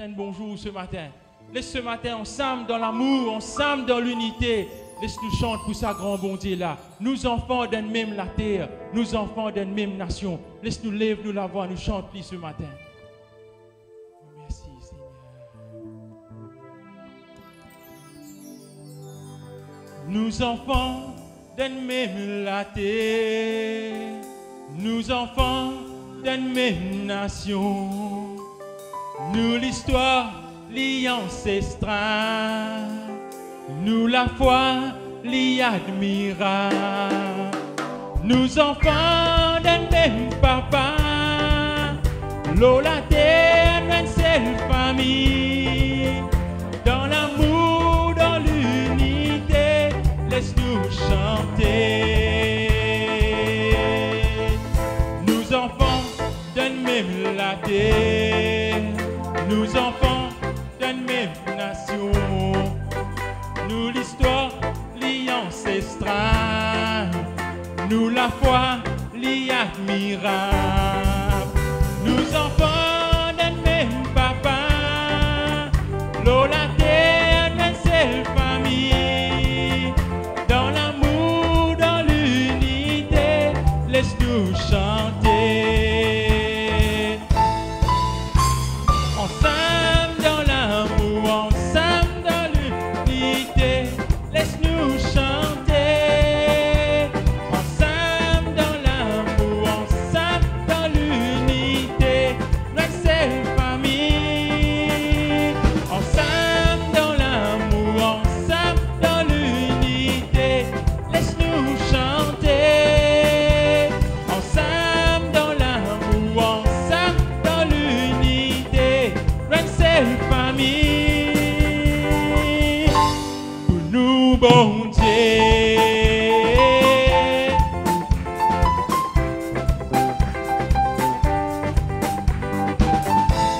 un bonjour ce matin. Laisse ce matin ensemble dans l'amour, ensemble dans l'unité. Laisse-nous chanter pour sa grand bon Dieu là. Nous enfants d'une même la terre, nous enfants d'une même nation. Laisse-nous lever, nous la voix, nous chanter ce matin. Merci Seigneur. Nous enfants d'une même la terre, nous enfants d'une même nation. Nous l'histoire, l'ancestrale, nous la foi, l'admirable. Nous enfants d'un même papa, l'eau la terre, une seule famille. Dans l'amour, dans l'unité, laisse-nous chanter. Nous enfants d'une même la terre, nous enfants d'une même nation. Nous l'histoire, l'ancestrale, nous la foi, l'admirable. Nous enfants d'un même papa, l'eau la terre, une seule famille. Dans l'amour, dans l'unité, laisse-nous chanter. Ensemble dans l'amour, ensemble dans l'unité, laisse-nous chanter. Ensemble dans l'amour, ensemble dans l'unité, notre seule famille. Ensemble dans l'amour, ensemble dans l'unité, laisse-nous chanter. Ensemble dans l'amour, ensemble dans l'unité, notre seule famille. Pour nous, bon Dieu.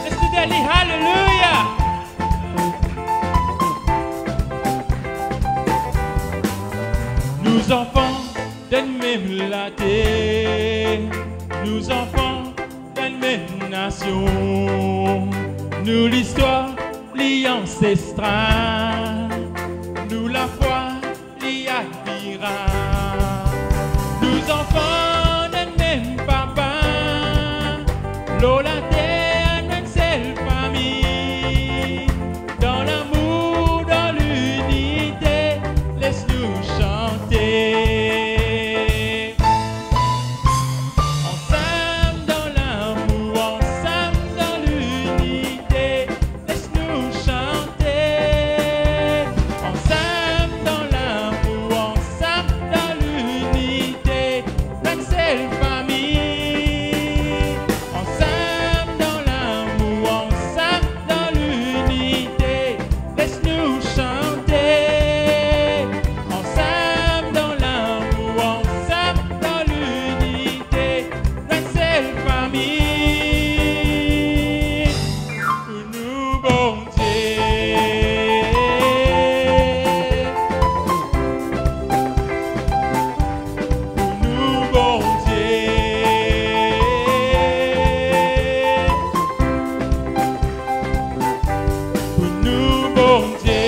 Let's do that, hallelujah. Nous enfants d'une même la terre, nous enfants d'une même nation. Nous l'histoire, l'ancestrale, nous la foi, l'admirable. Nous enfants d'un même papa, l'eau la terre, une seule famille. Dans l'amour, dans l'unité, laisse-nous chanter. Ensemble dans l'amour, ensemble dans l'unité, laisse-nous chanter. Ensemble dans l'amour, ensemble dans l'unité, notre seule famille. Ensemble dans l'amour, ensemble dans l'unité, laisse-nous chanter. Ensemble dans l'amour, ensemble dans l'unité, notre seule famille. Pour nous, bon Dieu. Pour nous, bon Dieu. Pour nous, bon Dieu.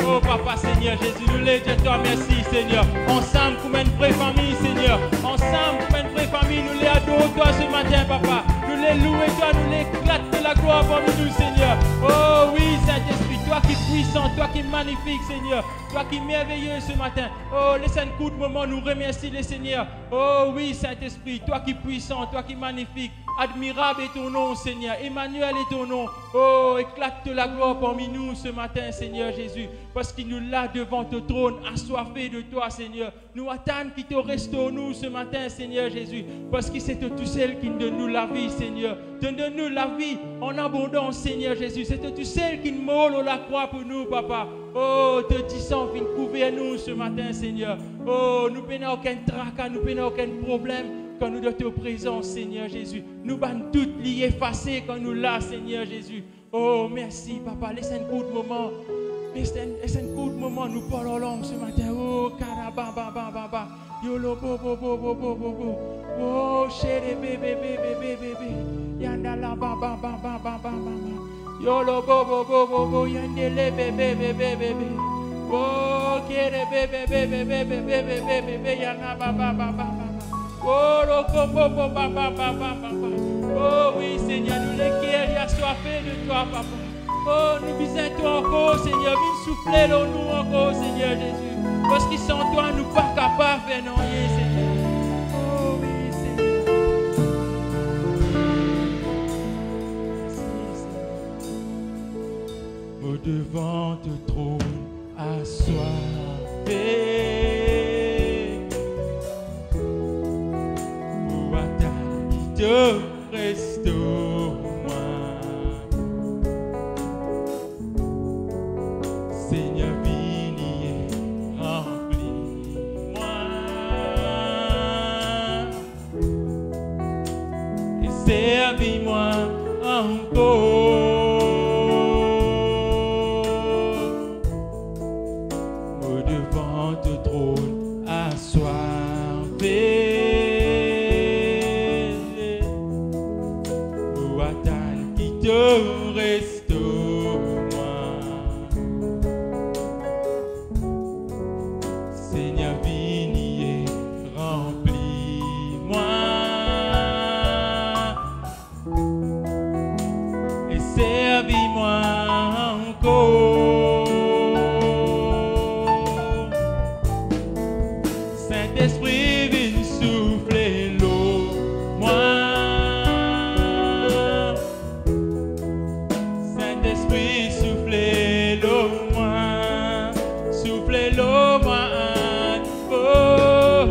Oh Papa Seigneur Jésus, nous les disons toi merci Seigneur. Ensemble comme une vraie famille Seigneur. Ensemble comme une vraie famille, nous les adorons toi ce matin Papa. Nous les louons toi, nous les éclatons de la gloire parmi nous Seigneur. Oh oui Saint-Esprit, toi qui es puissant, toi qui es magnifique Seigneur. Toi qui es merveilleux ce matin. Oh laisse un coup de moment nous remercier les Seigneur. Oh oui Saint-Esprit, toi qui es puissant, toi qui es magnifique. Admirable est ton nom, Seigneur. Emmanuel est ton nom. Oh, éclate la gloire parmi nous ce matin, Seigneur Jésus. Parce qu'il nous l'a devant ton trône, assoiffé de toi, Seigneur. Nous attendons qu'il te restaure nous ce matin, Seigneur Jésus. Parce que c'est toi tout seul qui nous donne nous la vie, Seigneur. Donne-nous la vie en abondance, Seigneur Jésus. C'est toi tout seul qui nous molle la croix pour nous, Papa. Oh, te disant, viens couvrir nous ce matin, Seigneur. Oh, nous n'avons aucun tracas, nous n'avons aucun problème. Quand nous sommes en présence, Seigneur Jésus, nous allons toutes les effacer quand nous là, Seigneur Jésus. Oh, merci, Papa. Laisse un coup de moment. Mais c'est un court moment, nous parlons long ce matin. Oh, carababa, yolo, bo. Oh, chérie, bébé. Yandala, ba. Yolo, bo, yandele, bébé. Oh, kere, bébé, yana, ba. Oh, loco, ba. Oh, oui, Seigneur, nous les qui assoiffés de toi, papa. Oh, nous visons toi encore, Seigneur. Viens souffler dans nous encore, Seigneur Jésus. Parce qu'ils sont toi, nous pas capables de faire non rien, Seigneur. Oh, oui, Seigneur. Merci, Seigneur. Au devant du trône, assoiffé. Pour attendre qui te restaure. Seigneur, viens remplis-moi et servis-moi encore. Au devant ton trône, assoiffé pour attendre qui te restaure. Saint-Esprit, viens souffler l'eau, moi. Saint-Esprit, soufflez l'eau, moi. Soufflez l'eau, moi. Oh,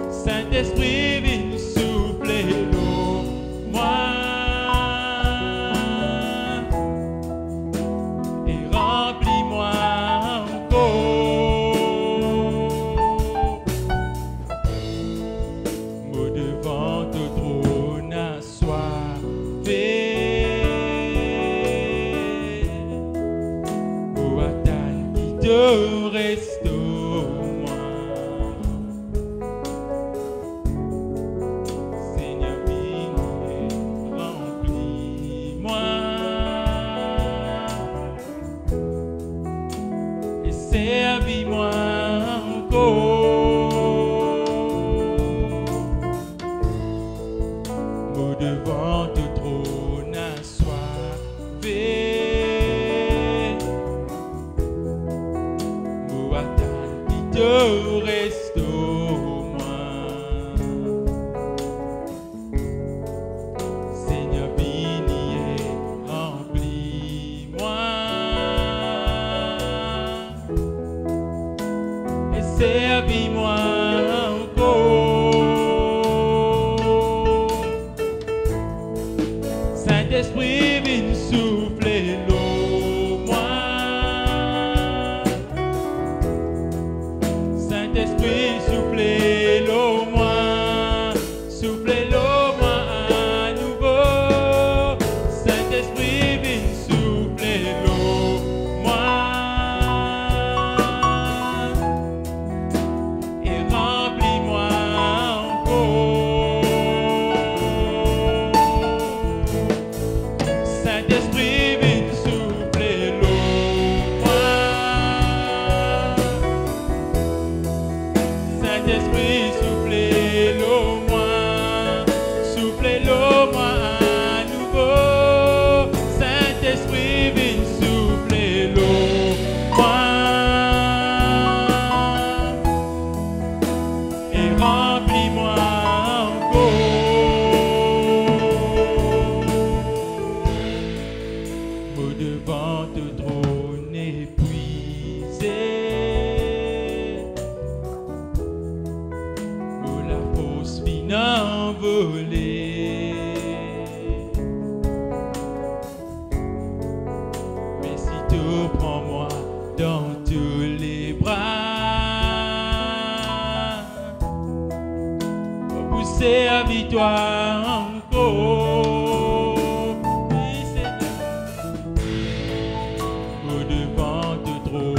Saint-Esprit, viens souffler l'eau, moi. Et remplis-moi encore. Restaure-moi, Seigneur, viens, remplis-moi et servis-moi encore. Au devant ton trône assoiffé. Restaure-moi, Seigneur, viens, remplis-moi et servis-moi encore. Saint-Esprit, viens souffler l'eau, moi. Saint-Esprit, soufflez l'eau, moi. Soufflez l'eau, moi à nouveau. Saint-Esprit, viens souffler l'eau, moi. Et remplis-moi encore. Saint-Esprit, viens souffler l'eau, moi. Saint-Esprit, soufflez l'eau, moi. Soufflez l'eau, moi à nouveau. Saint-Esprit, viens souffler l'eau, moi. Et remplis-moi encore. Au devant ton trône épuisé. Envolé, mais si tu prends moi dans tous les bras, pour pousser à victoire encore, oui, Seigneur, au devant de trop.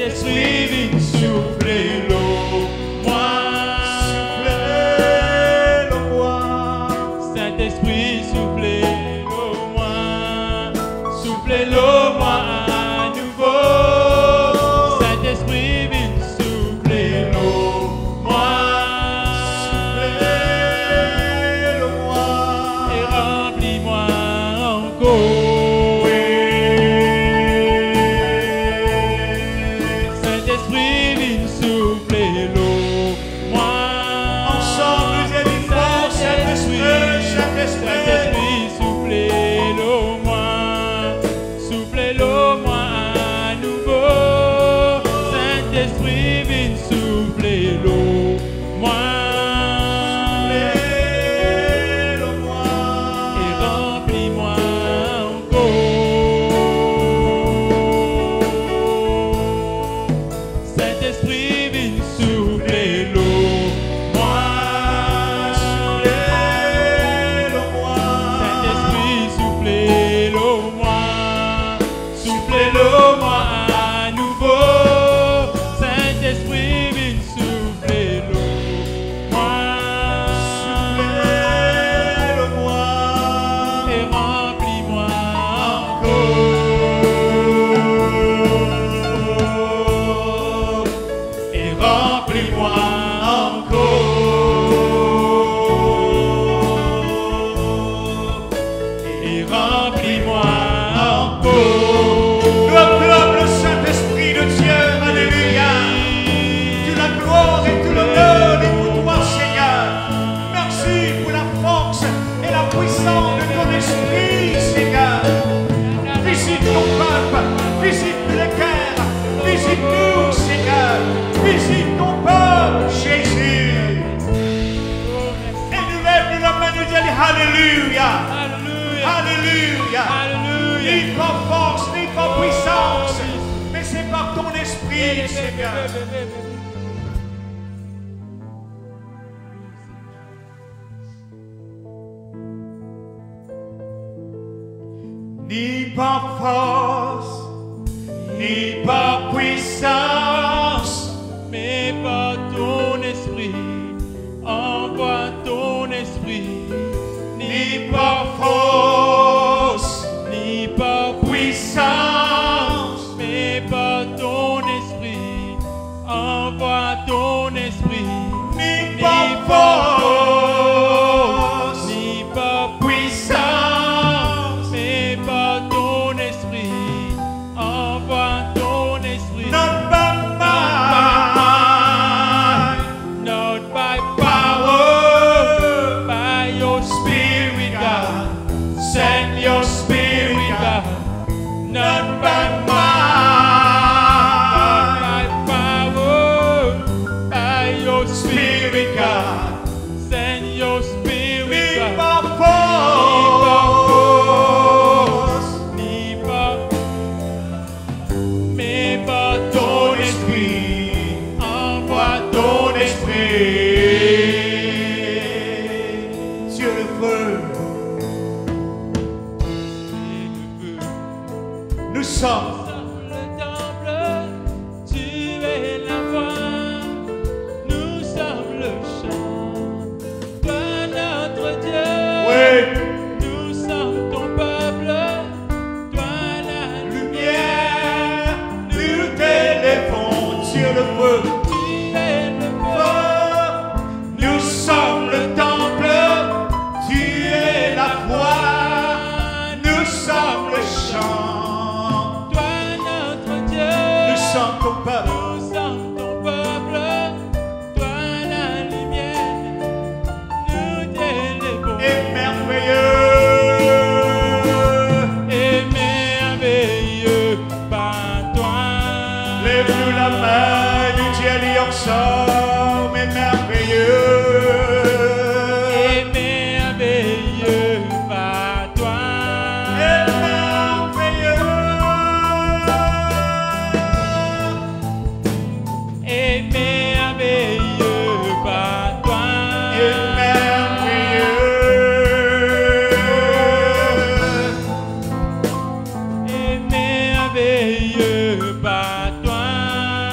Saint-Esprit, viens souffler l'eau, moi. Soufflez le moi. Saint-Esprit, soufflez l'eau, moi. Soufflez l'eau, moi à nouveau. Saint-Esprit, viens souffler l'eau, moi. Soufflez le moi. Et remplis-moi encore. Saint-Esprit, viens souffler l'eau, moi. Ensemble, nous allons fort, Saint-Esprit, Saint-Esprit. Saint-Esprit, soufflez l'eau, moi. Soufflez l'eau, moi à nouveau. Saint-Esprit, viens souffler l'eau, moi. Soufflez le moi. Et remplis-moi encore. Saint-Esprit, viens souffler l'eau, moi. Soufflez le moi. Saint-Esprit, soufflez l'eau, moi. Soufflez l'eau, moi à nouveau. Saint-Esprit, viens souffler l'eau, moi. Soufflez le moi. Et remplis-moi encore. Et remplis-moi encore. Et remplis-moi encore. Nous acclame le Saint-Esprit de Dieu, alléluia. Toute la gloire et tout l'honneur est pour toi, Seigneur. Merci pour la force et la puissance de ton esprit, Seigneur. Visite ton peuple, visite les cœurs, visite-nous, Seigneur. Visite ton peuple, Jésus. Et nous lève la main, nous disons alléluia, Alléluia. alléluia. Alléluia. Ni par force, ni par puissance, mais c'est par ton esprit, Seigneur. Ni par force, ni par puissance, Mais par ton esprit, envoie ton esprit, ni par force, ni par puissance, mais par ton esprit, envoie ton esprit, ni par force, ni par puissance, mais par ton esprit, envoie ton esprit, not by might, not by power, by your spirit, God. send your spirit, God, Not not by by might, by power, by your spirit, God, send your spirit, ni God. par force, Ni par, mais par ton ton esprit, esprit, envoie ton esprit, sur le feu, nous sommes. le temple, tu es la voix, nous sommes le chant, toi notre Dieu. Oui, Nous sommes ton peuple, toi la lumière, lumière, nous t'élèvons sur le feu. tu es le feu. Nous sommes le temple, tu es la voix, nous sommes le chant, Toi notre Dieu, nous sommes ton peuple. nous sommes ton peuple, toi la lumière, nous t'élèvons. Et merveilleux, Et merveilleux par toi. lève-nous la main, nous y allons ensemble, et merveilleux. Et merveilleux par toi. Et merveilleux. Et merveilleux par toi. Et merveilleux. Et merveilleux par toi.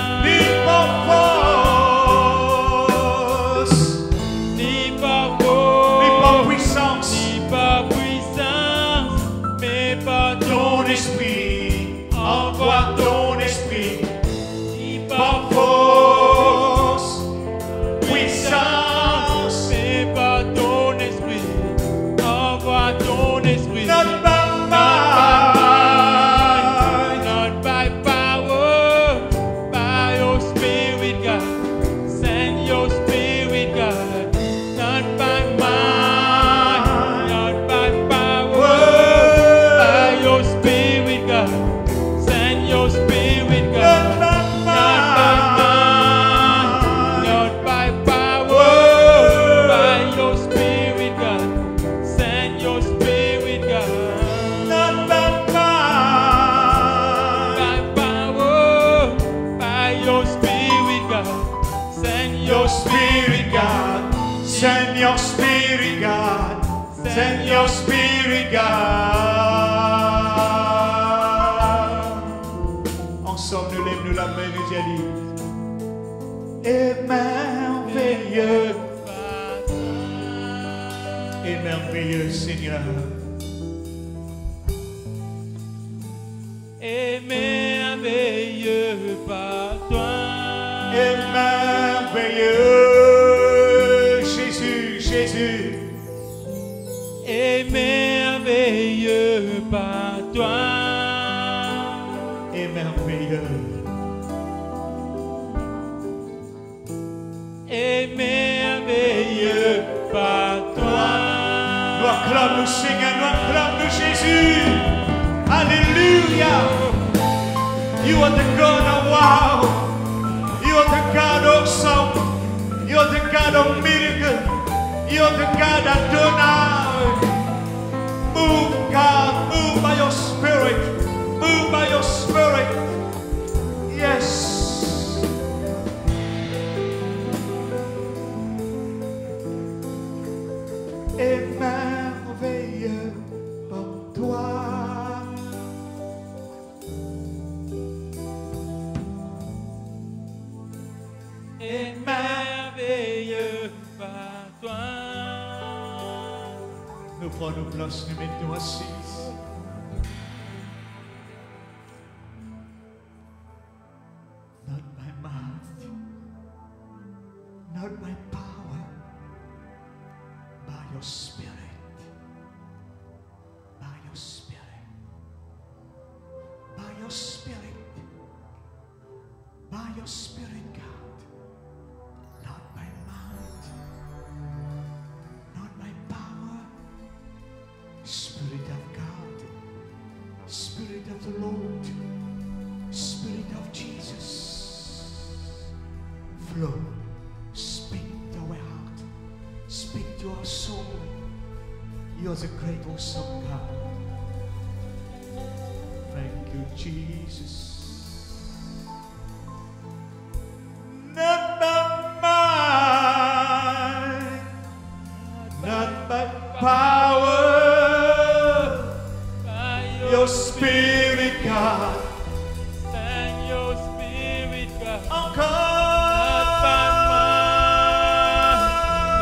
your spirit, God. Send Your Spirit, God. Send your Spirit, God. Send your Spirit, God. Ensemble, nous lève-nous la main, nous disons, et merveilleux, et merveilleux, Seigneur. Et merveilleux par toi. Et merveilleux, Jésus, Jésus. Et merveilleux par toi. Et merveilleux. Et merveilleux par toi. Nous acclamons, Seigneur, nous acclamons Jésus. Alléluia. You are the God of wow. You are the God of awesome. You are the God of miracle. You are the God of Adonai. Move, God, move by your Spirit. Move by your Spirit. Yes. Et merveilleux pour toi. Et merveilleux par toi. Nous prenons place, nous mettons assises. Not by might, not by power, by your Spirit. By your Spirit. By your Spirit. By your Spirit, God. Not by might, not by power. Spirit of God, Spirit of the Lord, Spirit of Jesus, flow, speak to our heart, speak to our soul. You're the great awesome God. Thank you, Jesus. Not by might, not by power. Your Spirit, God. Send your spirit, God. Encore.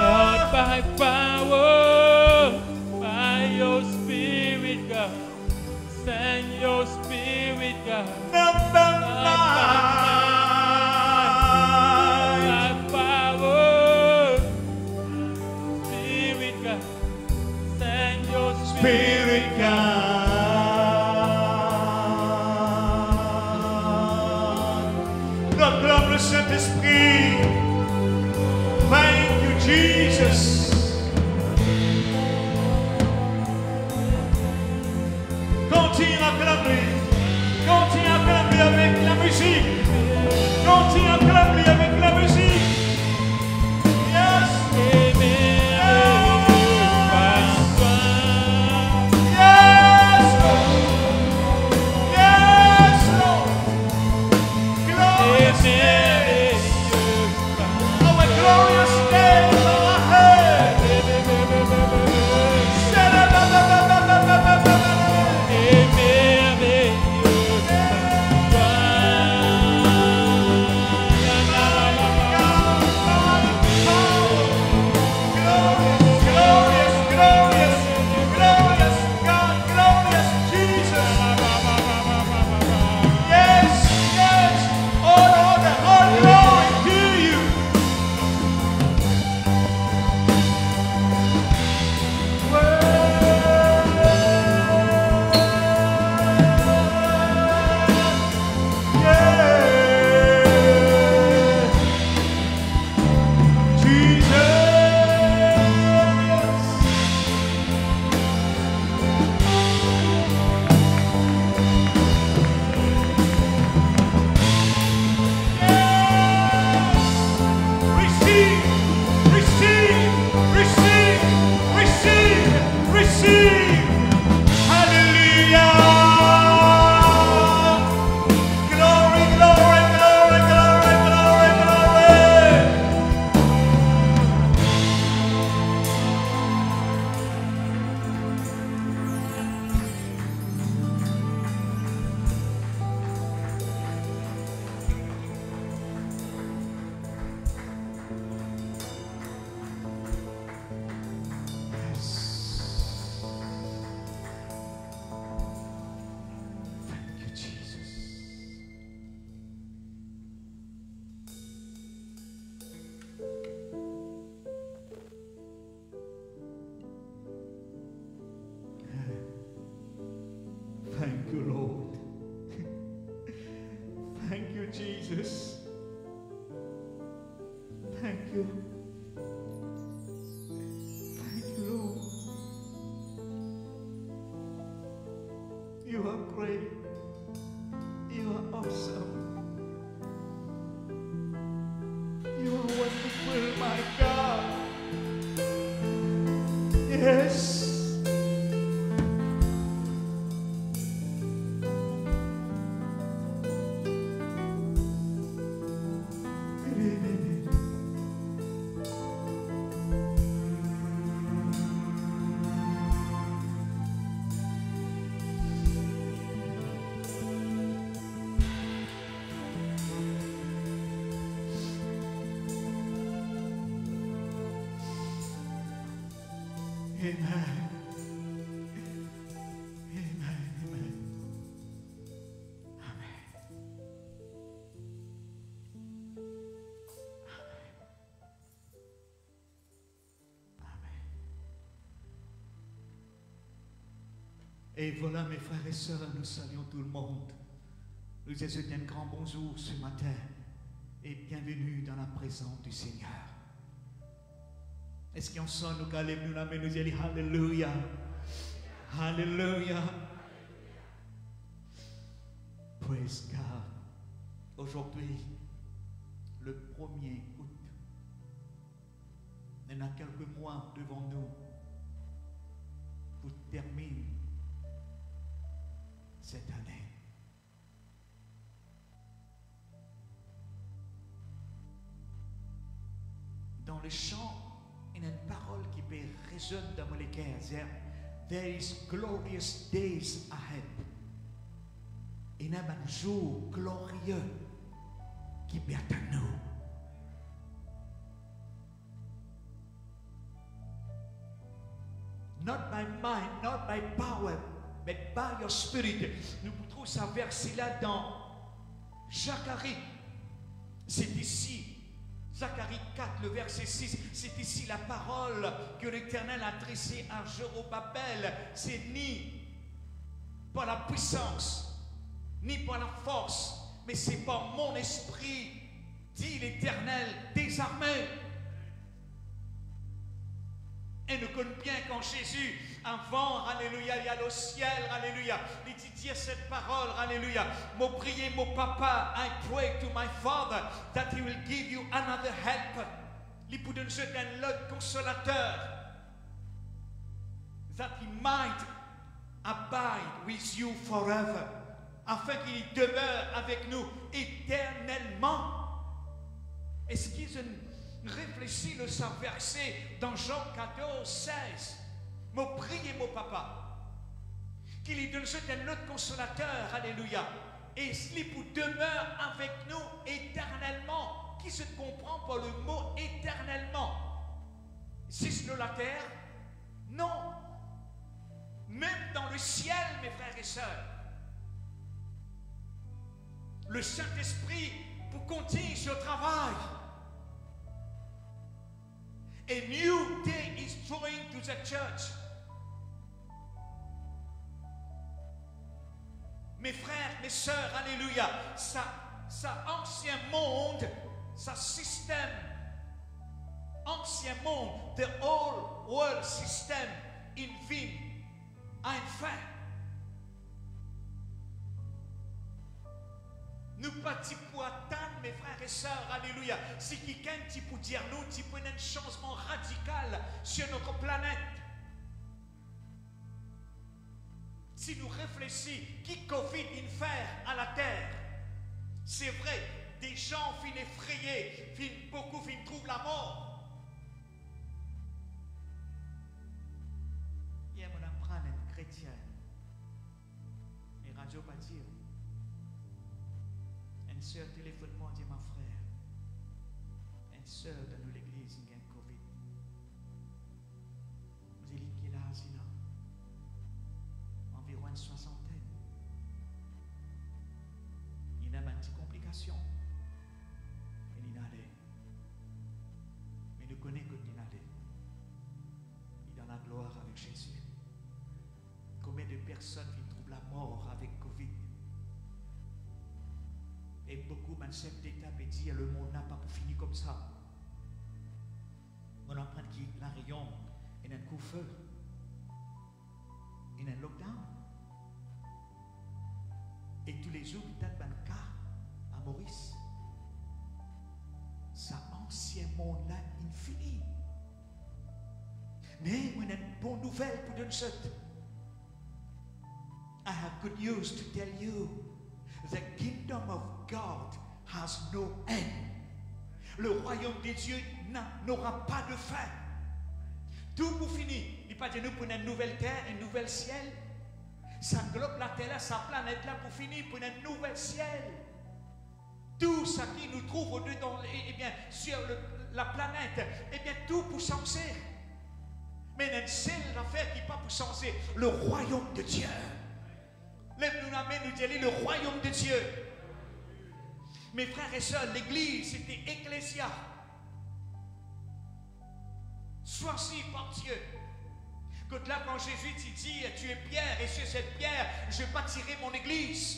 Not by power, by your spirit, God. Send your spirit, God. Not by might. Power, spirit, God. Send your Spirit, God. Acclame le Saint-Esprit. Thank you, Jesus. Continue à acclamer. Continue à acclamer avec la musique. Continue à acclamer avec la musique. Yes. Yes, Lord. Yes, Lord. Glorious day. Our glorious day is ahead. All Jesus. Thank you. Thank you, Lord. You are great. You are awesome. You are wonderful, my God. Yes. Amen. Amen. Amen. Amen. Amen. Et voilà, mes frères et sœurs, nous saluons tout le monde. Nous vous souhaitons un grand bonjour ce matin et bienvenue dans la présence du Seigneur. Est-ce qu'on sent nous calmer nous la main, nous disons Alléluia. Alléluia. Praise God. Aujourd'hui, le 1er août, il y a quelques mois devant nous pour terminer cette année. Dans le chant, il y a une parole qui résonne dans mon cœur. There is glorious days ahead. Il y a un jour glorieux qui m'attend nous. Not by mind, not by power, but by your spirit. Nous trouvons ce verset-là dans Zacharie. C'est ici. Zacharie 4, le verset 6, c'est ici la parole que l'Éternel a adressée à Zorobabel. C'est ni par la puissance, ni par la force, mais c'est par mon esprit, dit l'Éternel des armées. Et nous connaissons bien quand Jésus, avant, alléluia, il y a le ciel, alléluia, il dit dire cette parole, alléluia. Mon prier, mon papa, I pray to my Father that he will give you another helper. Il peut donner un autre consolateur, that he might abide with you forever, afin qu'il demeure avec nous éternellement. Est-ce qu'ils réfléchis le verset dans Jean 14, 16. Mon prier, mon papa, qu'il lui donne un autre consolateur, alléluia, et il demeure avec nous éternellement. Qui se comprend par le mot éternellement? Si c'est la terre? Non. Même dans le ciel, mes frères et sœurs, le Saint-Esprit pour continuer ce travail. A new day is drawing to the church. Mes frères, mes sœurs, alléluia, ça ancien monde, ça système, ancien monde, the old world system in fin, a une fin. Nous pas pour attendre, mes frères et sœurs, alléluia. Si quelqu'un peut dire nous, tu peux un changement radical sur notre planète. Si nous réfléchissons, qui Covid vient faire à la terre? C'est vrai, des gens finissent effrayés, beaucoup finissent trouvent la mort. Hier, on apprend un chrétien, et radio pas dire. Une sœur téléphone-moi dit, ma frère, une sœur dans l'église, il y a un Covid. Vous avez dit qu'il a asile, environ une soixantaine. Il y a une petite complication. Et il y a allé. Mais nous connaissons que il y a allé. Il est dans la gloire avec Jésus. Combien de personnes qui trouvent la mort avec Covid? Et beaucoup de chefs d'État disent le monde n'a pas pour finir comme ça. On est en train de quitter la rayon, il y a un coup-feu, il y a un lockdown. Et tous les jours, il y a un cas à Maurice. Ça ancien monde-là, infini. Mais on a une bonne nouvelle pour nous autres. I have good news to tell you. The kingdom of God has no end. Le royaume de Dieu n'aura pas de fin. Tout pour finir. Il pas de nous pour une nouvelle terre, un nouvel ciel. Ça englobe la terre, sa planète là pour finir pour un nouvel ciel. Tout ce qui nous trouve au-dedans, sur la planète, tout pour changer. Mais il y a une seule affaire qui n'est pas pour changer, le royaume de Dieu. Lève-nous la main, nous disons le royaume de Dieu. Mes frères et sœurs, l'église, c'était ecclésia. Choisi par Dieu. Quand Jésus dit, tu es Pierre, et sur cette pierre, je bâtirai mon église.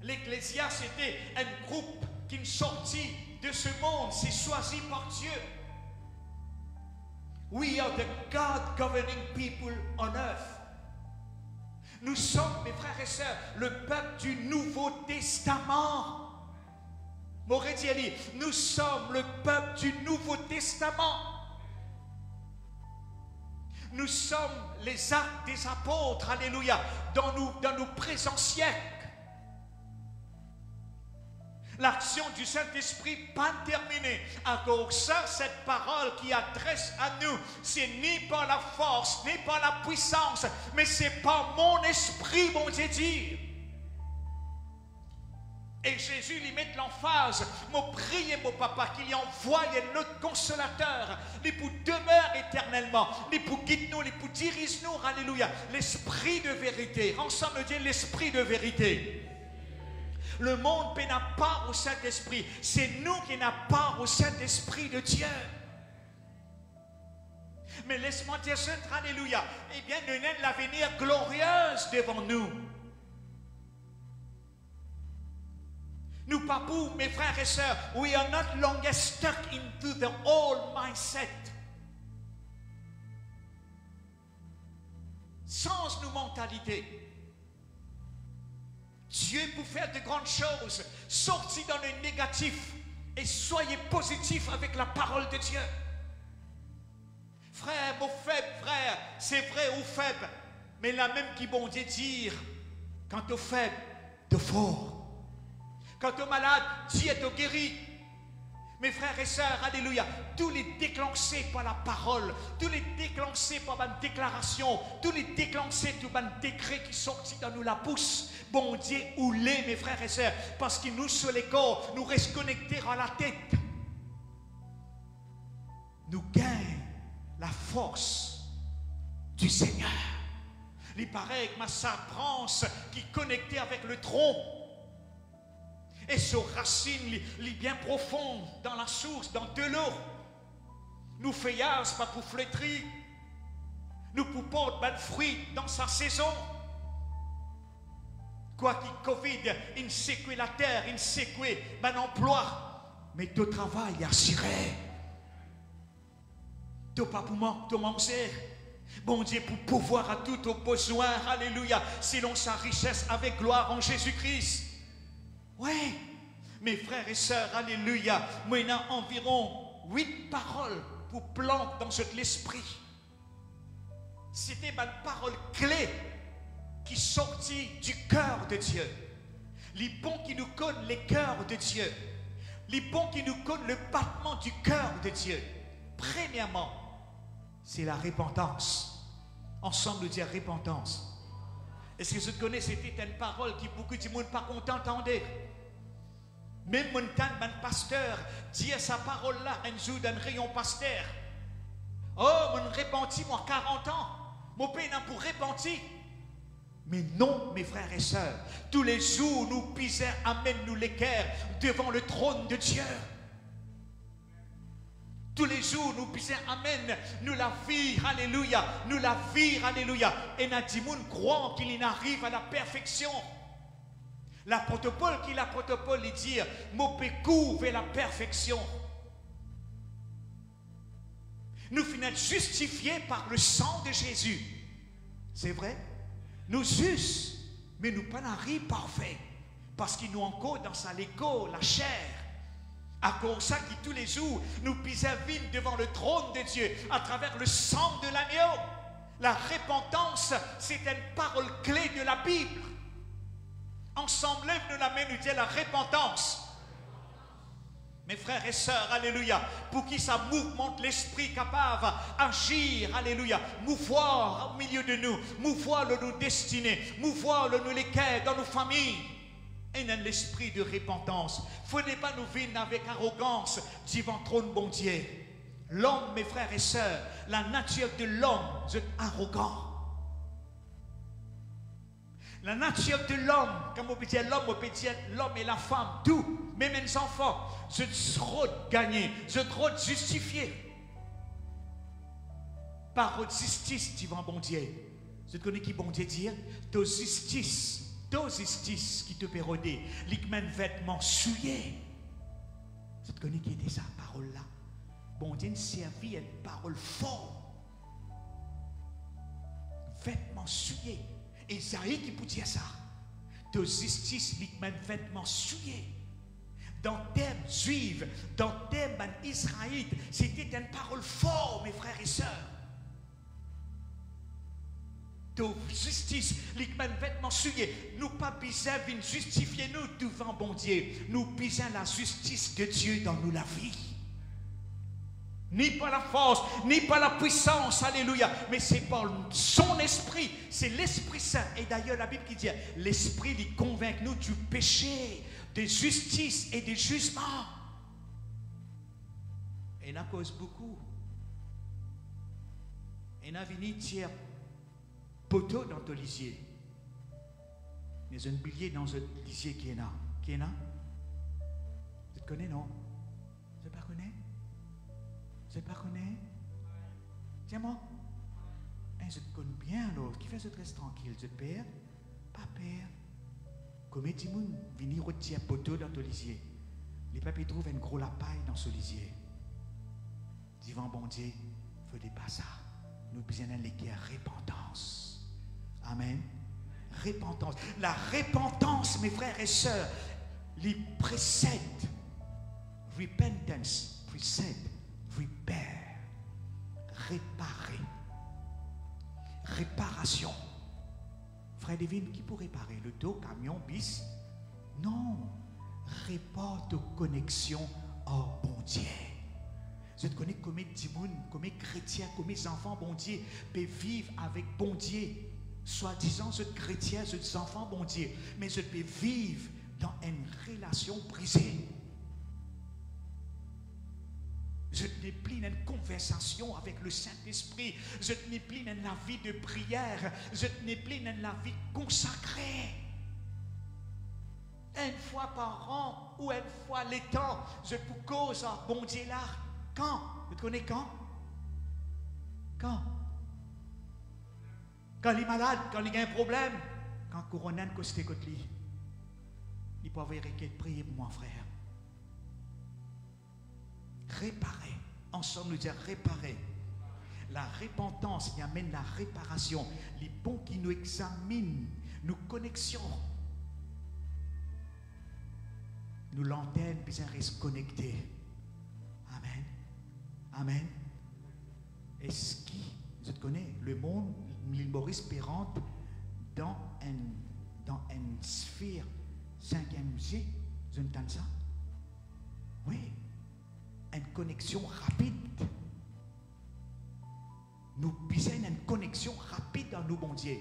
L'ecclésia, c'était un groupe qui est sorti de ce monde, c'est choisi par Dieu. We are the God-governing people on earth. Nous sommes, mes frères et sœurs, le peuple du Nouveau Testament. Moretti a dit, nous sommes le peuple du Nouveau Testament. Nous sommes les actes des apôtres, alléluia, dans nos présents siècles. L'action du Saint-Esprit pas terminée. Alors ça, cette parole qui adresse à nous, c'est ni par la force, ni par la puissance, mais c'est par mon esprit, mon Dieu dit. Et Jésus lui met l'emphase. Mon priez, mon papa, qu'il y envoie notre consolateur, les pour demeure éternellement, les pour guide nous, les pour dirige nous, alléluia. L'esprit de vérité. Ensemble, Dieu, l'esprit de vérité. Le monde n'a pas au Saint-Esprit. C'est nous qui n'avons pas au Saint-Esprit de Dieu. Mais laisse-moi dire ça, alléluia. Eh bien, nous avons l'avenir glorieuse devant nous. Nous, papou, mes frères et sœurs, we are not longer stuck into the old mindset. Change nos mentalités. Dieu peut faire de grandes choses. Sortez dans le négatif et soyez positifs avec la parole de Dieu. Frère, mon faible frère, c'est vrai ou faible, mais la même qui bon Dieu dire, quant au faible, de fort. Quant au malade, Dieu est au guéri. Mes frères et sœurs, alléluia, tous les déclenchés par la parole, tous les déclenchés par ma déclaration, tous les déclenchés par un décret qui sortit dans nous la pousse. Bon Dieu, ou les, mes frères et sœurs, parce que nous, sur les corps, nous restons connectés à la tête. Nous gagnons la force du Seigneur. Il paraît que ma sabrance qui est connectée avec le tronc. Et ce racine, il est bien profond dans la source, dans de l'eau. Nous feuillages, pas pour flétrir. Nous pour porter des fruits dans sa saison. Quoi qu'il Covid, il sécue la terre, il sécue mon emploi. Mais ton travail est assuré. Tu n'as pas pour manger. Bon Dieu, pour pouvoir à tout au besoin, alléluia, selon sa richesse avec gloire en Jésus-Christ. Oui, mes frères et sœurs, alléluia, moi, il y a environ 8 paroles pour planter dans l'esprit. C'était ma parole clé qui sortit du cœur de Dieu. Les bons qui nous connaissent les cœurs de Dieu. Les bons qui nous connaissent le battement du cœur de Dieu. Premièrement, c'est la repentance. Ensemble, nous dire repentance. Est-ce que vous connaissez, c'était une parole qui beaucoup de monde pas content d'entendre. Même mon pasteur dit sa parole-là un jour dans un rayon pasteur. Oh, mon repenti, moi 40 ans. Mon père n'a pour repenti. Mais non, mes frères et sœurs, tous les jours nous pisons, amène-nous l'équerre devant le trône de Dieu. Tous les jours nous pisons, amène, nous la vie, alléluia, nous la vie, alléluia. Et Nadimoun croit qu'il en arrive à la perfection. L'apôtre Paul, qui l'apôtre Paul, il dit, mon pécou vers la perfection. Nous finissons justifiés par le sang de Jésus. C'est vrai? Nous justes, mais nous pas n'arrive parfait. Parce qu'il nous encore dans sa l'écho, la chair. À cause ça qui tous les jours nous pisons devant le trône de Dieu à travers le sang de l'agneau. La repentance, c'est une parole clé de la Bible. Ensemble, lève-nous la main, nous dit la repentance. Mes frères et sœurs, alléluia, pour qui ça mouvemente l'esprit capable d'agir, alléluia, mouvoir au milieu de nous, mouvoir le nos destinées, mouvoir le nous les cœurs dans nos familles. Et dans l'esprit de repentance. Il ne faut pas nous vivre avec arrogance devant le trône bon Dieu. L'homme, mes frères et sœurs, la nature de l'homme, c'est arrogant. La nature de l'homme, comme on peut dire l'homme et la femme, tout, même les enfants, c'est trop gagné, c'est trop justifié. Par votre justice devant bon Dieu. Vous connaissez qui bon Dieu dit? Ta justice qui te pérodait, les vêtements souillés. Vous connaissez qui était cette parole-là? Bon Dieu servi une parole forte. Vêtements souillés. Isaïe qui peut dire ça. De justice, les vêtements souillés. Dans le thème juif, dans le thème israélite, c'était une parole forte, mes frères et sœurs. De justice, les vêtements souillés. Nous pas besoin de justifier nous devant bon Dieu. Nous besoin la justice de Dieu dans nous la vie. Ni par la force, ni par la puissance, alléluia, mais c'est par son esprit, c'est l'Esprit Saint. Et d'ailleurs la Bible qui dit, l'Esprit lui convainc nous du péché, de justice et de jugement. Et il en cause beaucoup. Et il a venu tirer poteau dans ton lisier. Mais un billet dans un lisier qui est là. Qui est là? Vous te connaissez, non? Vous ne pas connaître? Vous ne pas connaître? Tiens-moi. Je te connais bien alors. Qui fait ce reste tranquille? Je te perds? Pas perdre. Comme tu venir retirer poteau dans ton lisier. Les papiers trouvent un gros lapaille dans ce lisier. Divant bon Dieu, il ne faut pas ça. Nous besoin d'un l'équerre repentance. Amen. Repentance. La repentance, mes frères et sœurs, les précède. Repentance précède. Repair. Réparer. Réparation. Frère Devine, qui peut réparer? Le dos, camion, bis? Non. Répare de connexion au bon Dieu. Je te connais comme Timoun, comme chrétien, comme enfants bon Dieu, peuvent vivre avec bon Dieu. Soi-disant, ce chrétien, ce enfant bon Dieu, mais je peux vivre dans une relation brisée. Je n'ai plus une conversation avec le Saint-Esprit. Je n'ai plus une vie de prière. Je n'ai plus une vie consacrée. Une fois par an ou une fois les temps, je peux cause à bon Dieu là. Quand? Vous connaissez quand? Quand? Quand il est malade, quand il a un problème, quand le couronne costé côté lui, il peut avoir prier pour moi, frère. Réparer. Ensemble, nous dire réparer. La repentance qui amène la réparation. Les bons qui nous examinent, nous connexions. Nous l'antenne, puis on reste connecté. Amen. Amen. Est-ce que, je te connais, le monde, l'île Maurice pérante dans une sphère 5e siècle, je entends ça? Oui. Une connexion rapide. Nous besoin d'une connexion rapide dans nos bons dieux.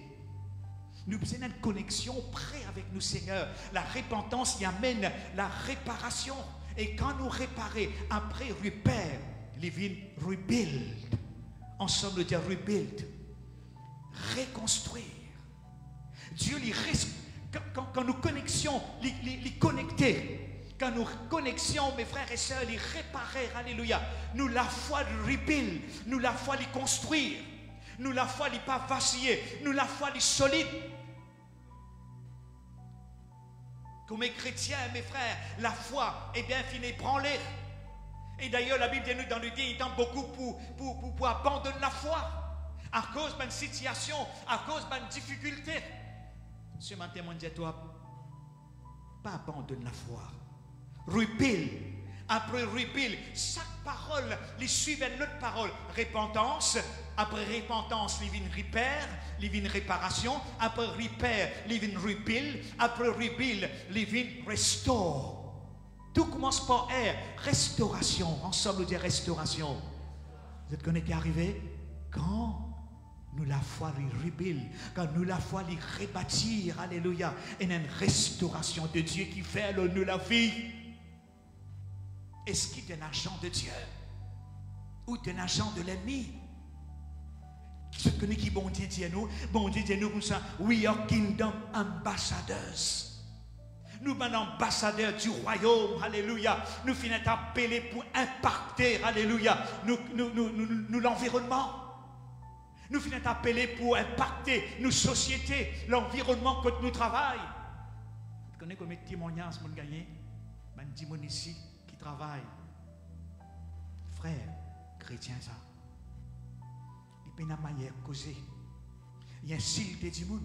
Nous besoin d'une connexion près avec nous, Seigneur. La repentance y amène la réparation. Et quand nous réparer, après repair, les villes rebuild. Ensemble, dire rebuild. Reconstruire. Dieu les reste. Quand nous connexions, les connecter. Quand nous connexions, mes frères et sœurs, les réparer, alléluia. Nous la foi de rebuild. Nous la foi les construire. Nous la foi les pas vaciller. Nous la foi les solide. Comme les chrétiens, mes frères, la foi est bien finie branlée. Et d'ailleurs, la Bible dit nous dans le dit, il tente beaucoup pour abandonner la foi. À cause d'une situation, à cause d'une difficulté. Ce matin, mon Dieu, toi, pas abandonner la foi. Rebuild. Après rebuild, chaque parole, les suivait l'autre parole. Repentance. Après repentance, il y a une repair, il y a une réparation. Après repair, il y a une rebuild. Après rebuild, il y a une restore. Tout commence par R, restauration. Ensemble, nous disons restauration. Vous êtes connectés arrivé? Quand nous la foi les rebuild, quand nous la foi les rebâtir, alléluia, et une restauration de Dieu qui fait nous la vie. Est-ce qu'il est un agent de Dieu ou un agent de l'ennemi? Vous êtes connectés qui bon Dieu dit à nous? Bon Dieu dit à nous comme ça, we are kingdom ambassadors. Nous sommes ambassadeurs du royaume, alléluia. Nous finissons appelés pour impacter, alléluia, nous l'environnement. Nous finissons appelés pour impacter nos sociétés, l'environnement que nous travaillons. Vous connaissez combien de témoignages nous gagnons? Ben, dis moi ici qui travaille. Frère, chrétien, ça. Il peut y avoir une manière de causer. Il y a un style de monde.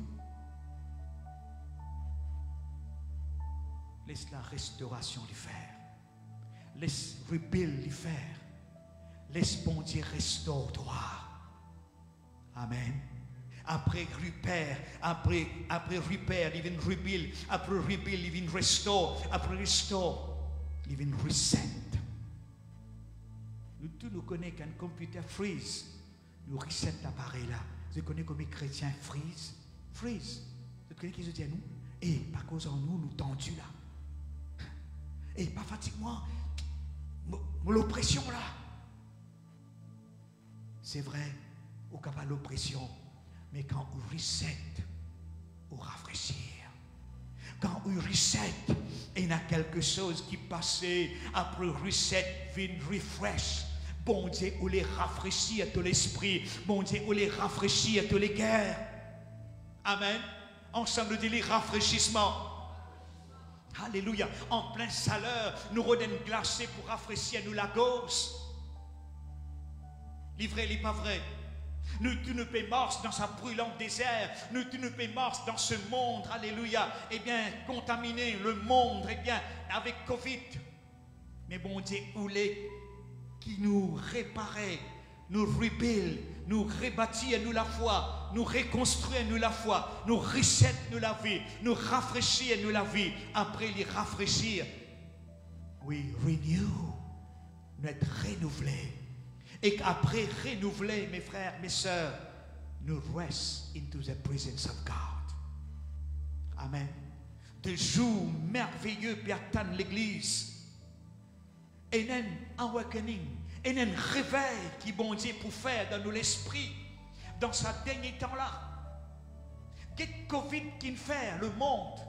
Laisse la restauration lui faire. Laisse rebuild lui faire. Laisse bon Dieu restaure-toi. Amen. Après repair, après repair, il vient rebuild. Après rebuild, il vient restore. Après restore, il vient reset. Nous tous nous connaissons qu'un computer freeze. Nous reset l'appareil là. Vous connaissez comme les chrétiens freeze. Freeze. Vous connaissez qui se dit à nous? Et par cause en nous, nous tendus là. Et pas fatigue-moi, l'oppression là. C'est vrai, au cas de l'oppression, mais quand on reset, on rafraîchir. Quand on reset, il y a quelque chose qui passait, après reset, vient refresh. Bon Dieu, on les rafraîchit à tout l'esprit. Bon Dieu, on les rafraîchit à tous les guerres. Amen. Ensemble, nous dit les rafraîchissements. Alléluia. En plein chaleur, nous redonnons glacé pour rafraîchir nous la gauche. Livré, il n'est pas vrai. Nous ne pouvons marcher dans sa brûlante désert. Nous ne pouvons marcher dans ce monde. Alléluia. Eh bien, contaminer le monde, eh bien, avec Covid. Mais bon Dieu, oulé, qui nous réparait, nous rebuild, nous rebâtit à nous la foi, nous reconstruit à nous la foi, nous reset nous la vie, nous rafraîchit à nous la vie. Après les rafraîchir, we renew, nous être renouvelés. Et qu'après renouveler, mes frères, mes sœurs, nous rest into the presence of God. Amen. Des jours merveilleux pour atteindre l'église. Et un awakening, et un réveil qui bon Dieu pour faire dans nous l'esprit, dans ce dernier temps-là. Qu'est-ce que Covid qui fait le monde?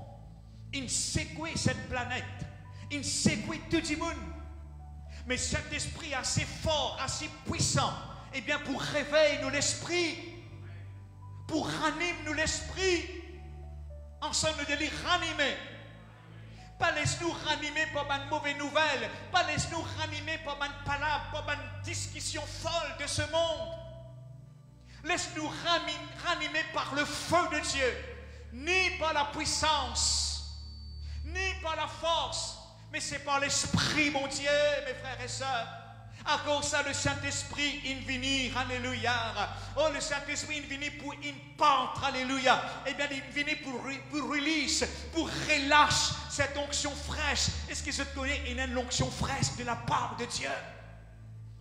Il sécuit cette planète, il sécuit tout le monde. Mais cet esprit assez fort, assez puissant, eh bien pour réveiller nous l'esprit, pour ranimer nous l'esprit, ensemble de les ranimer. Pas laisse-nous ranimer par une mauvaise nouvelle, pas laisse-nous ranimer par une palabre, par une discussion folle de ce monde. Laisse-nous ranimer par le feu de Dieu, ni par la puissance, ni par la force, mais c'est par l'Esprit, mon Dieu, mes frères et sœurs. À cause de ça, le Saint-Esprit, il vient, alléluia. Oh, le Saint-Esprit, il vient pour une pente, alléluia. Eh bien, il vient pour release, pour relâche cette onction fraîche. Est-ce que je connais une onction fraîche de la part de Dieu?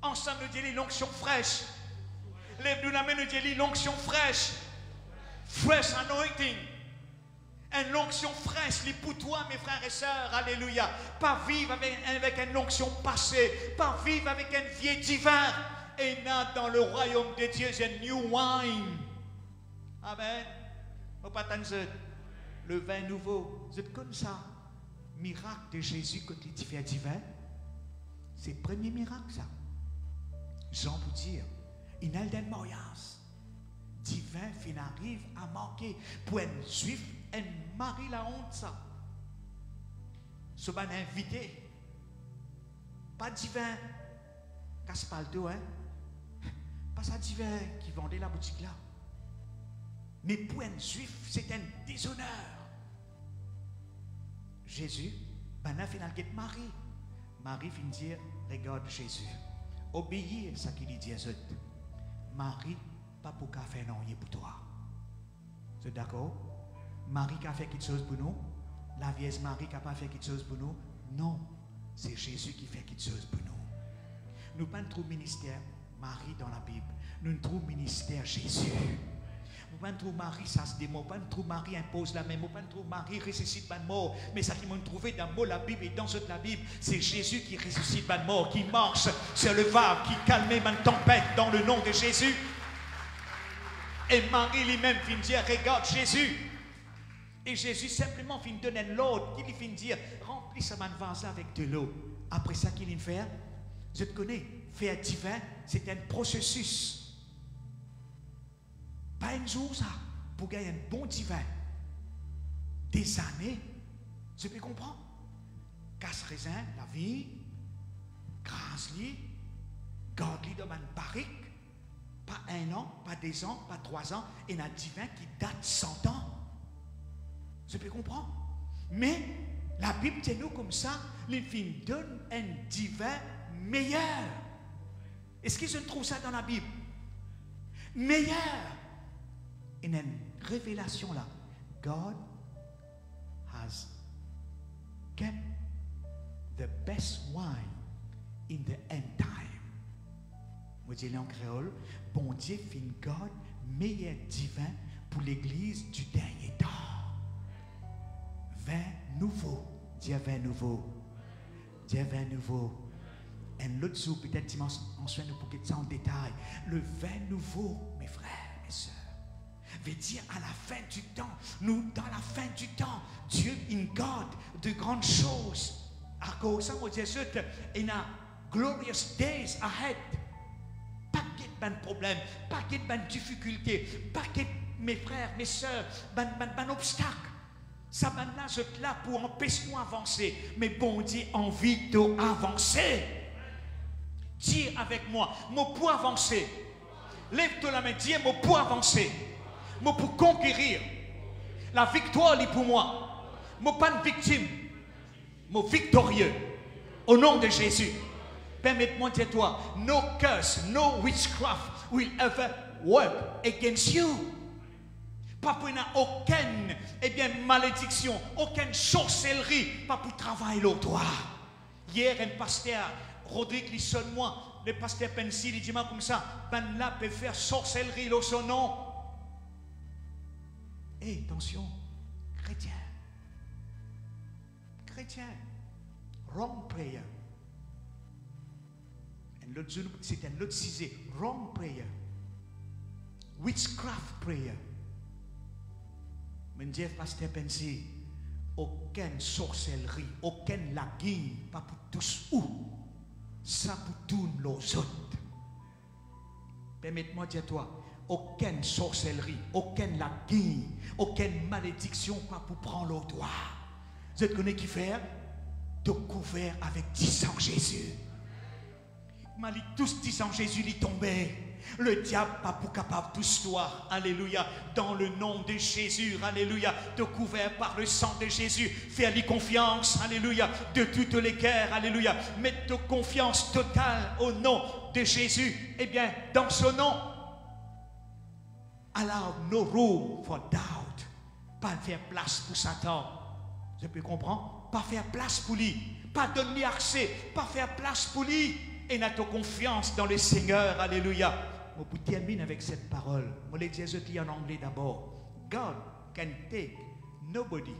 Ensemble, nous disons l'onction fraîche. Lève-nous la main, nous disons l'onction fraîche. Fresh anointing. Une onction fraîche, pour toi, mes frères et sœurs, alléluia. Pas vivre avec une onction passée, pas vivre avec un vieil divin. Et là, dans le royaume de Dieu, c'est un new wine. Amen. Le vin nouveau. Vous êtes comme ça. Miracle de Jésus quand il fait divin. C'est le premier miracle, ça. Jean vous dire, il a le mariage. Divin fin arrive à manquer pour un juif. Un mari la honte ça. Ce ban invité. Pas divin. Casse-palto, hein? Pas ça divin qui vendait la boutique là. Mais pour un juif, c'est un déshonneur. Jésus, ben a final get Marie. Marie finit dire, regarde Jésus. Obéir à ce qu'il dit à eux. Marie, pas pour qu'elle fasse rien pour toi. Vous êtes d'accord? Marie qui a fait quelque chose pour nous? La vieille Marie qui n'a pas fait quelque chose pour nous? Non, c'est Jésus qui fait quelque chose pour nous. Nous ne trouvons pas ministère Marie dans la Bible. Nous trouvons ministère Jésus. Nous ne trouvons pas Marie, ça se démord. Nous ne trouvons pas Marie impose la main. Nous ne trouvons pas Marie ressuscite pas de mort. Mais ça qui m'a trouvé dans le mot la Bible et dans la Bible, c'est Jésus qui ressuscite pas de mort, qui marche sur le vague, qui calme ma tempête dans le nom de Jésus. Et Marie lui-même vient dire, regarde Jésus. Et Jésus simplement vient donner l'ordre, qui lui vient dire, remplis ce vase avec de l'eau. Après ça, qu'il vient faire? Je te connais, faire divin, c'est un processus. Pas un jour, ça, pour gagner un bon divin. Des années, je peux comprendre. Casse raisin, la vie, grâce-lui, garde-lui dans une barrique, pas 1 an, pas 2 ans, pas 3 ans, et un divin qui date 100 ans. Je peux comprendre. Mais la Bible tient nous comme ça, les films donnent un divin meilleur. Est-ce qu'ils se trouvent ça dans la Bible? Meilleur. Il y a une révélation là. God has kept the best wine in the end time. Moi je dis en créole, bon Dieu fin God meilleur divin pour l'église du dernier temps. Vin nouveau. Dieu vin nouveau. Dieu vin nouveau. Un autre jour, peut-être dimanche, on se fait nous pour ça en détail. Le vin nouveau, mes frères, mes soeurs, veut dire à la fin du temps, nous, dans la fin du temps, Dieu in God de grandes choses. À cause de ça, moi, Jésus, il y a glorious days ahead. Pas de problème, pas de difficulté, pas de mes frères, mes soeurs, ban obstacle. Ça maintenant, je suis là pour empêcher nous d'avancer. Mais bon Dieu, envie d'avancer. Dis avec moi, moi pour avancer. Lève-toi la main, dis moi pour avancer. Moi pour conquérir. La victoire est pour moi. Moi pas une victime. Moi victorieux. Au nom de Jésus. Permette-moi de dire toi, no curse, no witchcraft will ever work against you. Pas pour aucune malédiction, aucune sorcellerie, pas pour travailler le droit. Hier, un pasteur, Rodrigue, il sonne moi, le pasteur Pensil, il dit moi comme ça, ben là peut faire sorcellerie dans son nom. Et attention, chrétien, wrong prayer. C'est un autre sujet, wrong prayer, witchcraft prayer. Mais Dieu, pasteur Pensil, aucune sorcellerie, aucune laguille, pas pour tous ou, ça pour tous les autres. Permette-moi de dire toi, aucune sorcellerie, aucune laguille, aucune malédiction, pas pour prendre le doigt. Vous êtes connais qui faire? De couvert avec 10 ans Jésus. Mali tous 10 ans Jésus lui tombait. Le diable pas pour capable tous toi, alléluia, dans le nom de Jésus, alléluia, te couvert par le sang de Jésus, fais-lui confiance, alléluia, de toutes les guerres, alléluia, mets ta confiance totale au nom de Jésus, et bien, dans son nom, allow no room for doubt, pas faire place pour Satan, je peux comprendre, pas faire place pour lui, pas donner accès, pas faire place pour lui, et n'a ta confiance dans le Seigneur, alléluia. Je vous termine avec cette parole. Je vais le dire en anglais d'abord. God can take nobody.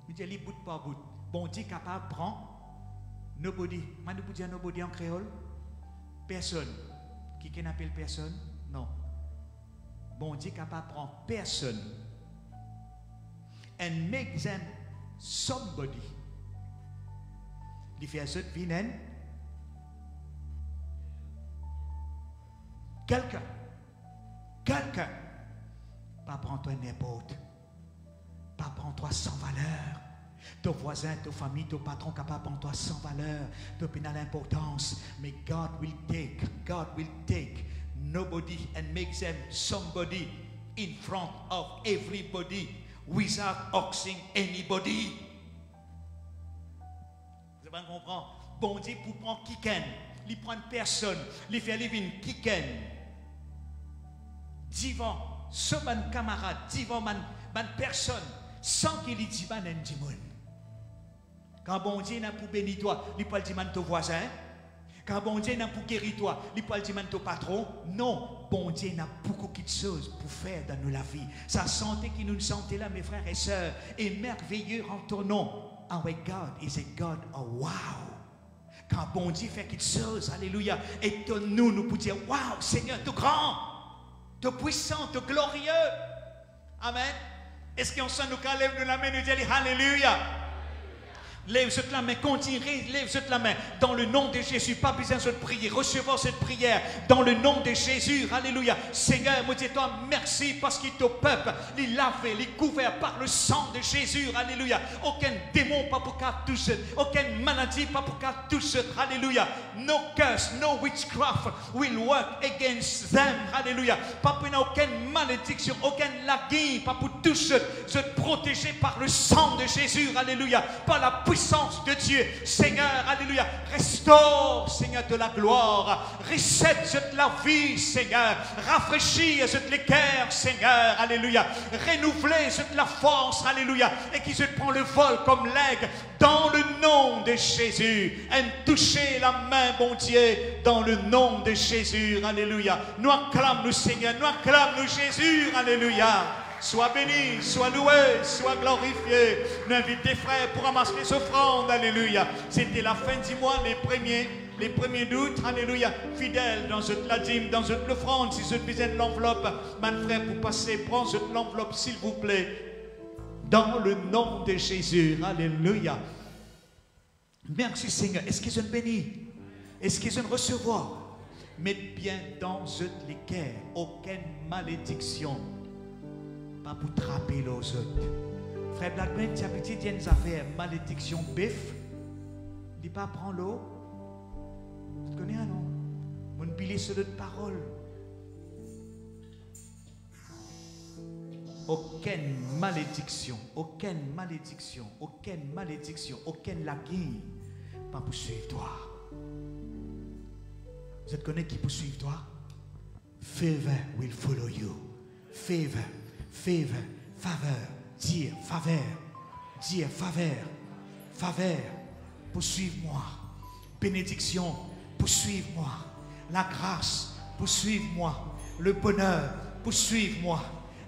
Je dis bout par bout. Bon Dieu capable prend nobody. Je ne peux dire nobody en créole. Personne. Qui qu'on appelle personne? Non. Bon Dieu capable prend personne. And make them somebody. Il fait ça vinen. Quelqu'un, pas prendre toi n'importe, pas prendre toi sans valeur, Ton voisin, ta famille, ton patron capable en toi sans valeur, ton pénal l'importance. Mais God will take nobody and make them somebody in front of everybody without asking anybody. Vous avez compris? Bon Dieu pour prendre quiconque, il prend personne, il fait vivre une quiconque. Divan, ce man camarade, divan man personne, sans qu'il dise man un dimon. Quand bon Dieu n'a pour bénir toi, il peut dire man ton voisin. Quand bon Dieu n'a pour guérir toi, il peut dire man ton patron. Non, bon Dieu n'a beaucoup de choses pour faire dans nous la vie. Sa santé qui nous santé là, mes frères et sœurs, est merveilleux en ton nom. Our God is a God of wow. Quand bon Dieu fait quelque chose, alléluia, étonne-nous, nous pour dire, wow, Seigneur, tu grand, tu puissant, tu glorieux. Amen. Est-ce qu'on sent nous lève nous la main, nous dit, alléluia. Lève cette la main, continue, lève cette la main. Dans le nom de Jésus, pas besoin de prier. Recevons cette prière dans le nom de Jésus. Alléluia. Seigneur, moi dis-toi merci parce qu'il est au peuple. Il lavé, il est couvert par le sang de Jésus. Alléluia. Aucun démon pas pour qu'à toucher. Aucune maladie pas pour qu'à toucher. Alléluia. No curse, no witchcraft will work against them. Alléluia. Pas pour aucune malédiction, aucune laguille, pas pour toucher. Je te protéger par le sang de Jésus. Alléluia. Par la puissance de Dieu, Seigneur, alléluia, restaure, Seigneur, de la gloire, reset toute la vie, Seigneur, rafraîchis toute les cœurs, Seigneur, alléluia, renouveler toute la force, alléluia, et qui se prend le vol comme l'aigle, dans le nom de Jésus, et toucher la main, bon Dieu, dans le nom de Jésus, alléluia, nous acclamons, Seigneur, nous acclamons, Jésus, alléluia. Sois béni, sois loué, sois glorifié. Nous invitons tes frères pour ramasser les offrandes. Alléluia. C'était la fin du mois, les premiers d'août. Alléluia. Fidèle dans la dîme, dans l'offrande. Si vous besoin de l'enveloppe, mon frère, pour passer, prends l'enveloppe, s'il vous plaît. Dans le nom de Jésus. Alléluia. Merci Seigneur. Est-ce qu'ils sont bénis? Est-ce qu'ils sont recevoir? Mettez bien dans les cœurs aucune malédiction. Pas pour trapper les autres. Frère Blackman, tu as petit une affaire, malédiction, bif. Il pas prendre l'eau. Tu connais, non? Mon pilier sur notre parole. Aucune malédiction, aucune malédiction, aucune malédiction, aucune laguille. Pas pour suivre toi. Vous êtes connais qui poursuivent toi? Favor will follow you. Favor. Favor, faveur, dire faveur, faveur, poursuive-moi, bénédiction, poursuive-moi, la grâce, poursuive-moi, le bonheur, poursuive-moi,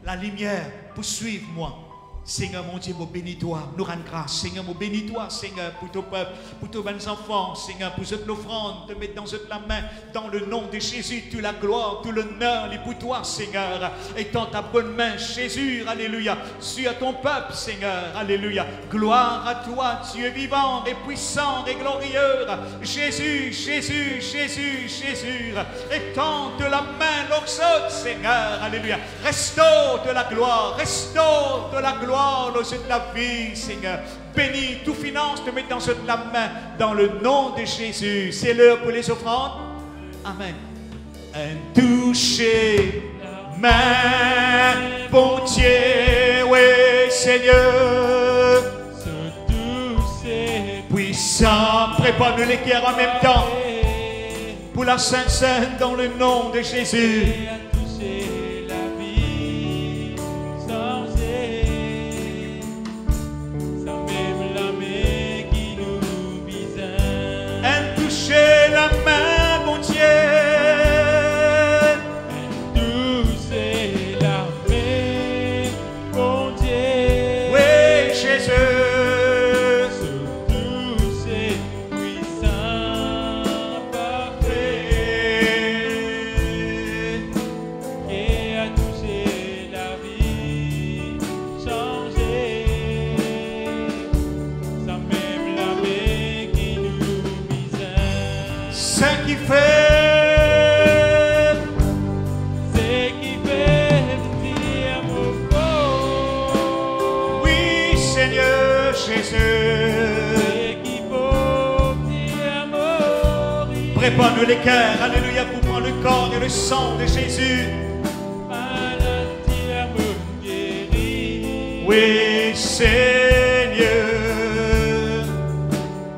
la lumière, poursuive-moi. Seigneur mon Dieu, bénis-toi, nous rends grâce. Seigneur, bénis-toi, Seigneur, pour ton peuple, pour tous mes enfants, Seigneur, pour cette offrande, te mettre dans cette la main, dans le nom de Jésus, toute la gloire, tout l'honneur, les pour toi, Seigneur, étends ta bonne main, Jésus, alléluia, sur ton peuple, Seigneur, alléluia, gloire à toi, Dieu vivant et puissant et glorieux, Jésus, Jésus, Jésus, Jésus, étends de la main l'oxode, Seigneur, alléluia, restaure de la gloire, restaure de la gloire, de la vie, Seigneur. Bénis, tout finance, te met dans cette la main, dans le nom de Jésus. C'est l'heure pour les offrandes. Amen. Un toucher, main, bon Dieu, oui, Seigneur. Ce toucher, puissant, prépare-nous les cœurs en même temps. Pour la Sainte Sainte, dans le nom de Jésus. La main, mon Dieu, toucher la main, mon Dieu, oui, Jésus, se toucher, puissant, parfait, et à toucher la vie, changer, sans même la main qui nous visait. C'est qui fait dire mon corps. Oui, Seigneur Jésus. Prépare-nous les cœurs, alléluia, pour prendre le corps et le sang de Jésus. Maladie me guérit. Oui, Seigneur.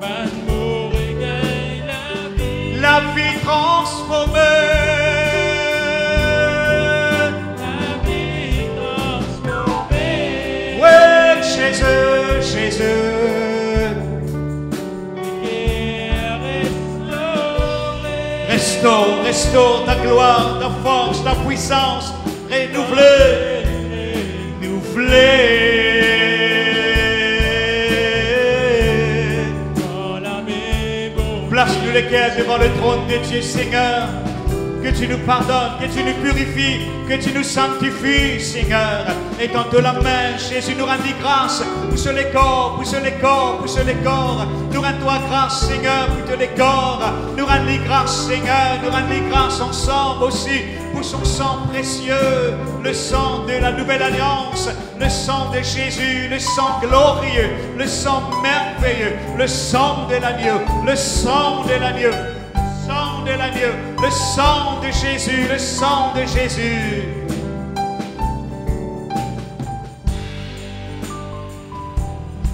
Par mon réveil, La vie transformée. la vie transformée. Oui, Jésus, Jésus. Restaure, restaure ta gloire, ta force, ta puissance. Renouvelée, renouvelée. Place-nous les cœurs devant le trône de Dieu, Seigneur. Que tu nous pardonnes, que tu nous purifies, que tu nous sanctifies, Seigneur. Et tends la main, Jésus nous rendit grâce. Pousse les corps, pousse les corps, pousse les corps. Nous rends-toi grâce, Seigneur, pousse les corps. Nous rendis grâce, Seigneur, nous rendis grâce ensemble aussi. Pour son sang précieux, le sang de la nouvelle alliance, le sang de Jésus, le sang glorieux, le sang merveilleux, le sang de l'agneau, le sang de l'agneau. De l'agneau, le sang de Jésus, le sang de Jésus.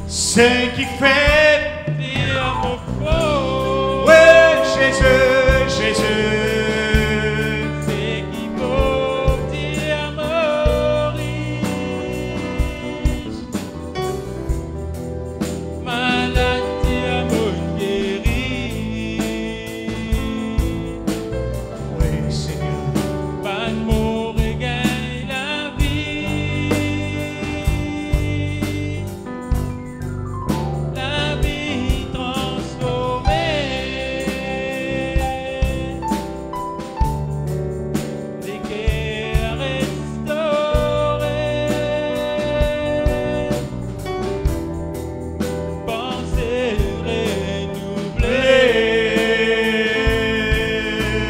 Ce qui fait dire mon faux. Oui, Jésus, Jésus. C'est qui faut dire Maurice. Maladie me guérit. Oui, Seigneur. Par mon réveil, la vie. La vie transformée. Les guerres restaurées. Pensées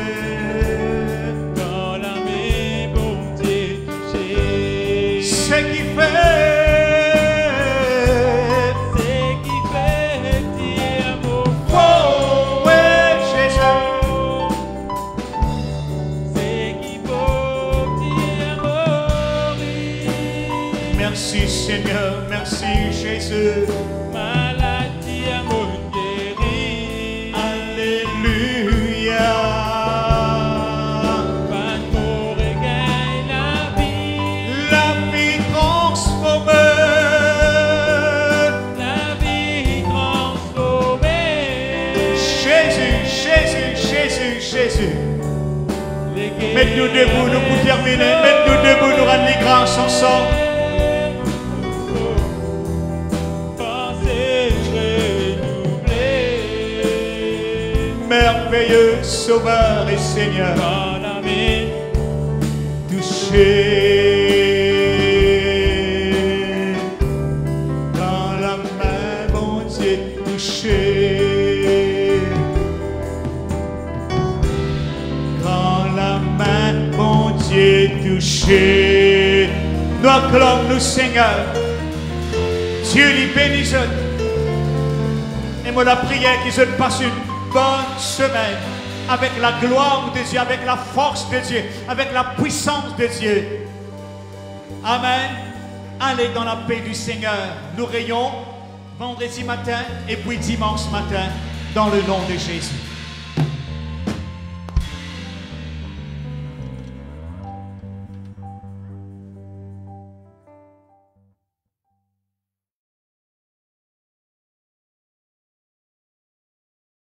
renouvelées. Dans la même bonté touchée. Ce qui fait dire mon oh, oui, Jésus. c'est qui faut dire Maurice. Merci, Seigneur, merci, Jésus. Maladie à mon guéri. Alléluia. Par mon réveil, la vie transformée. la vie transformée. Jésus, Jésus, Jésus, Jésus. Les guerres Mettez-nous debout, nous pour terminer. Mettez-nous debout, nous rendre les grâces ensemble. Pensées renouvelées. Merveilleux Sauveur et Seigneur. Dans la main Touché dans la main, mon Dieu, touché dans la main, mon Dieu, touché. Nous acclamons-nous, Seigneur. Dieu lui bénisse. Et moi, la prière qu'ils passent une bonne semaine avec la gloire de Dieu, avec la force de Dieu, avec la puissance de Dieu. Amen. Allez dans la paix du Seigneur. Nous rayons vendredi matin et puis dimanche matin dans le nom de Jésus.